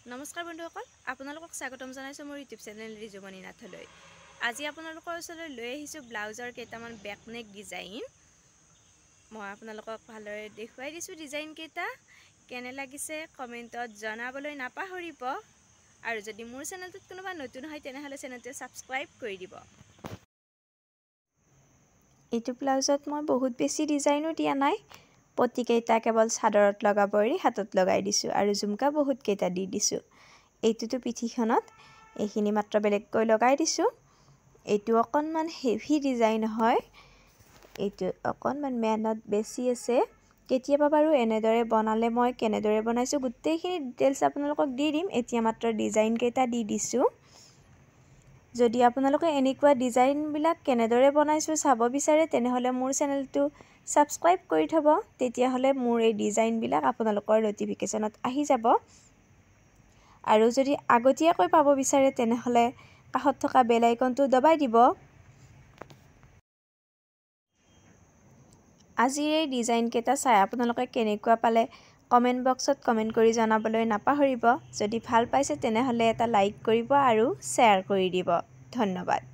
নমস্কাৰ বন্ধুসকল, আপোনালোকক স্বাগতম জনাইছোঁ মোৰ ইউটিউব চেনেল ৰিজুমণি নাথলৈ। আজি আপোনালোকৰ ওচৰলৈ লৈ আহিছোঁ ব্লাউজৰ কেইটামান বেকনেক ডিজাইন। মই আপোনালোকক ভালদৰে দেখুৱাই দিছোঁ ডিজাইনকেইটা। কেনে লাগিছে কমেণ্টত জনাবলৈ নাপাহৰিব। আৰু যদি মোৰ চেনেলটোত কোনোবা নতুন হয় তেনেহ'লে চেনেলটো ছাবস্ক্ৰাইব কৰি দিব। এইটো ব্লাউজত মই বহুত বেছি ডিজাইনো দিয়া নাই। পটিকেইটা কেৱল চাদৰত লগাব এৰি হাতত লগাই দিছোঁ আৰু জুমকা বহুত কেইটা দি দিছোঁ। এইটোতো পিঠিখনত, এইখিনি মাত্ৰ বেলেগকৈ লগাই দিছোঁ। এইটো অকণমান হেভি ডিজাইন হয়, এইটো অকণমান মেহনত বেছি আছে। কেতিয়াবা বাৰু এনেদৰে বনালে মই কেনেদৰে বনাইছোঁ গোটেইখিনি ডিটেইলছ আপোনালোকক দি দিম। এতিয়া মাত্ৰ ডিজাইনকেইটা দি দিছোঁ। যদি আপোনালোকে এনেকুৱা ডিজাইনবিলাক কেনেদৰে বনাইছোঁ চাব বিচাৰে তেনেহ'লে মোৰ চেনেলটো ছাবস্ক্ৰাইব কৰি থ'ব। তেতিয়াহ'লে মোৰ এই ডিজাইনবিলাক আপোনালোকৰ ন'টিফিকেশ্যনত আহি যাব। আৰু যদি আগতীয়াকৈ পাব বিচাৰে তেনেহ'লে কাষত থকা বেল আইকনটো দবাই দিব। আজিৰ এই ডিজাইনকেইটা চাই আপোনালোকে কেনেকুৱা পালে কমেণ্ট বক্সত কমেণ্ট কৰি জনাবলৈ নাপাহৰিব। যদি ভাল পাইছে তেনেহ'লে এটা লাইক কৰিব আৰু শ্বেয়াৰ কৰি দিব। ধন্যবাদ।